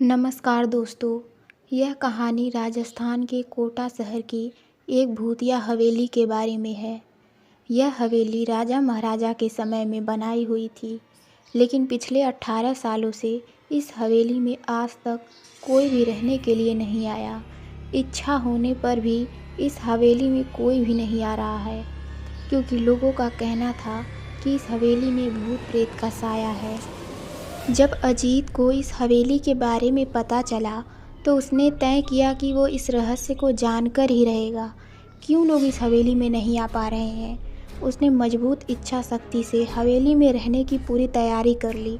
नमस्कार दोस्तों। यह कहानी राजस्थान के कोटा शहर की एक भूतिया हवेली के बारे में है। यह हवेली राजा महाराजा के समय में बनाई हुई थी, लेकिन पिछले 18 सालों से इस हवेली में आज तक कोई भी रहने के लिए नहीं आया। इच्छा होने पर भी इस हवेली में कोई भी नहीं आ रहा है, क्योंकि लोगों का कहना था कि इस हवेली में भूत प्रेत का साया है। जब अजीत को इस हवेली के बारे में पता चला तो उसने तय किया कि वो इस रहस्य को जानकर ही रहेगा। क्यों लोग इस हवेली में नहीं आ पा रहे हैं? उसने मजबूत इच्छा शक्ति से हवेली में रहने की पूरी तैयारी कर ली।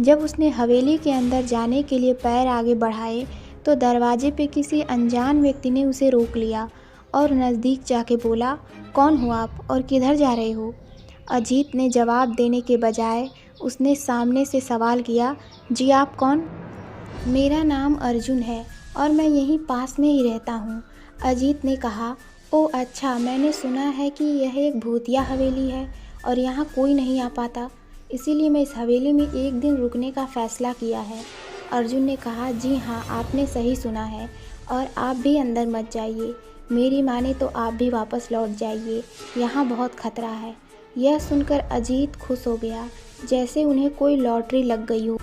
जब उसने हवेली के अंदर जाने के लिए पैर आगे बढ़ाए तो दरवाजे पे किसी अनजान व्यक्ति ने उसे रोक लिया और नज़दीक जाके बोला, कौन हो आप और किधर जा रहे हो? अजीत ने जवाब देने के बजाय उसने सामने से सवाल किया, जी आप कौन? मेरा नाम अर्जुन है और मैं यहीं पास में ही रहता हूँ। अजीत ने कहा, ओह अच्छा, मैंने सुना है कि यह एक भूतिया हवेली है और यहाँ कोई नहीं आ पाता, इसीलिए मैं इस हवेली में एक दिन रुकने का फ़ैसला किया है। अर्जुन ने कहा, जी हाँ, आपने सही सुना है और आप भी अंदर मत जाइए। मेरी माने तो आप भी वापस लौट जाइए, यहाँ बहुत खतरा है। यह सुनकर अजीत खुश हो गया, जैसे उन्हें कोई लॉटरी लग गई हो।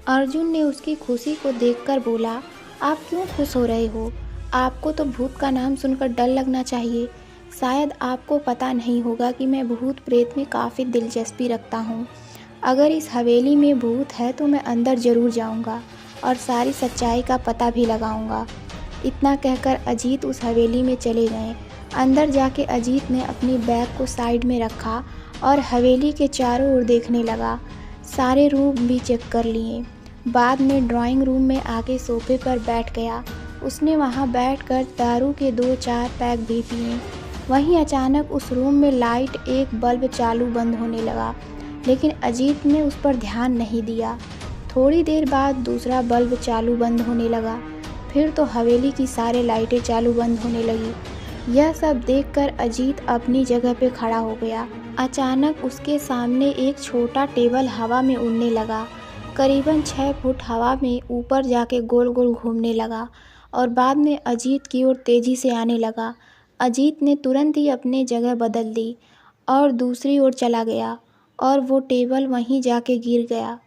अर्जुन ने उसकी खुशी को देखकर बोला, आप क्यों खुश हो रहे हो? आपको तो भूत का नाम सुनकर डर लगना चाहिए। शायद आपको पता नहीं होगा कि मैं भूत प्रेत में काफ़ी दिलचस्पी रखता हूँ। अगर इस हवेली में भूत है तो मैं अंदर ज़रूर जाऊँगा और सारी सच्चाई का पता भी लगाऊँगा। इतना कहकर अजीत उस हवेली में चले गए। अंदर जाके अजीत ने अपनी बैग को साइड में रखा और हवेली के चारों ओर देखने लगा। सारे रूम भी चेक कर लिए। बाद में ड्राइंग रूम में आके सोफे पर बैठ गया। उसने वहाँ बैठकर दारू के 2-4 पैक भी पिए। वहीं अचानक उस रूम में लाइट एक बल्ब चालू बंद होने लगा, लेकिन अजीत ने उस पर ध्यान नहीं दिया। थोड़ी देर बाद दूसरा बल्ब चालू बंद होने लगा, फिर तो हवेली की सारी लाइटें चालू बंद होने लगी। यह सब देखकर अजीत अपनी जगह पे खड़ा हो गया। अचानक उसके सामने एक छोटा टेबल हवा में उड़ने लगा। करीबन 6 फुट हवा में ऊपर जाके गोल गोल घूमने लगा और बाद में अजीत की ओर तेज़ी से आने लगा। अजीत ने तुरंत ही अपनी जगह बदल दी और दूसरी ओर चला गया और वो टेबल वहीं जाके गिर गया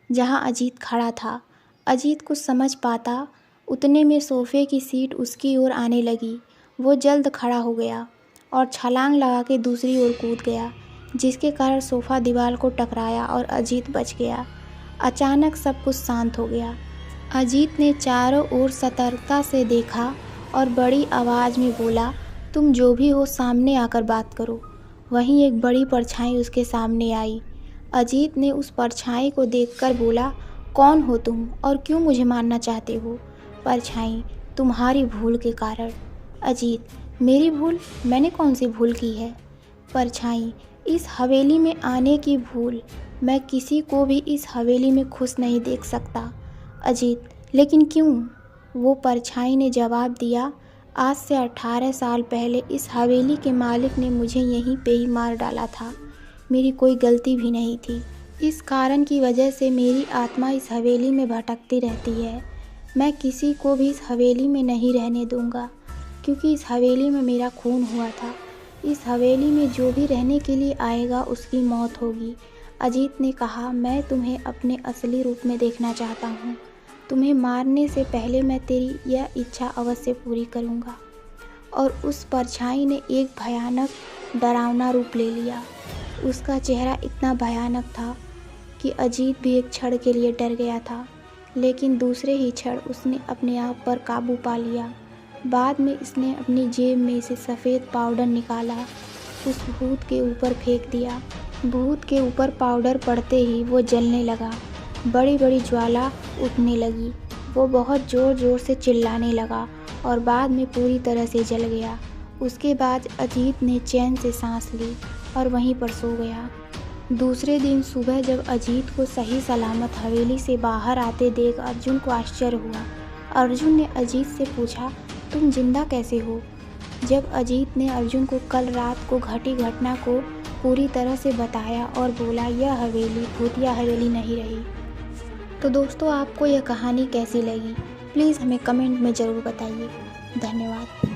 जहां अजीत खड़ा था। अजीत कुछ समझ पाता उतने में सोफे की सीट उसकी ओर आने लगी। वो जल्द खड़ा हो गया और छलांग लगा के दूसरी ओर कूद गया, जिसके कारण सोफ़ा दीवार को टकराया और अजीत बच गया। अचानक सब कुछ शांत हो गया। अजीत ने चारों ओर सतर्कता से देखा और बड़ी आवाज़ में बोला, तुम जो भी हो सामने आकर बात करो। वहीं एक बड़ी परछाई उसके सामने आई। अजीत ने उस परछाई को देखकर बोला, कौन हो तुम और क्यों मुझे मारना चाहते हो? परछाई, तुम्हारी भूल के कारण। अजीत, मेरी भूल? मैंने कौन सी भूल की है? परछाई, इस हवेली में आने की भूल। मैं किसी को भी इस हवेली में खुश नहीं देख सकता। अजीत, लेकिन क्यों? वो परछाई ने जवाब दिया, आज से 18 साल पहले इस हवेली के मालिक ने मुझे यहीं पे ही मार डाला था। मेरी कोई गलती भी नहीं थी। इस कारण की वजह से मेरी आत्मा इस हवेली में भटकती रहती है। मैं किसी को भी इस हवेली में नहीं रहने दूंगा, क्योंकि इस हवेली में मेरा खून हुआ था। इस हवेली में जो भी रहने के लिए आएगा उसकी मौत होगी। अजीत ने कहा, मैं तुम्हें अपने असली रूप में देखना चाहता हूँ। तुम्हें मारने से पहले मैं तेरी यह इच्छा अवश्य पूरी करूँगा। और उस परछाई ने एक भयानक डरावना रूप ले लिया। उसका चेहरा इतना भयानक था कि अजीत भी एक क्षण के लिए डर गया था, लेकिन दूसरे ही क्षण उसने अपने आप पर काबू पा लिया। बाद में इसने अपनी जेब में से सफ़ेद पाउडर निकाला, उस भूत के ऊपर फेंक दिया। भूत के ऊपर पाउडर पड़ते ही वो जलने लगा। बड़ी बड़ी ज्वाला उठने लगी। वो बहुत ज़ोर ज़ोर से चिल्लाने लगा और बाद में पूरी तरह से जल गया। उसके बाद अजीत ने चैन से सांस ली और वहीं पर सो गया। दूसरे दिन सुबह जब अजीत को सही सलामत हवेली से बाहर आते देख अर्जुन को आश्चर्य हुआ। अर्जुन ने अजीत से पूछा, तुम जिंदा कैसे हो? जब अजीत ने अर्जुन को कल रात को घटी घटना को पूरी तरह से बताया और बोला, यह हवेली भूतिया हवेली नहीं रही। तो दोस्तों, आपको यह कहानी कैसी लगी, प्लीज़ हमें कमेंट में ज़रूर बताइए। धन्यवाद।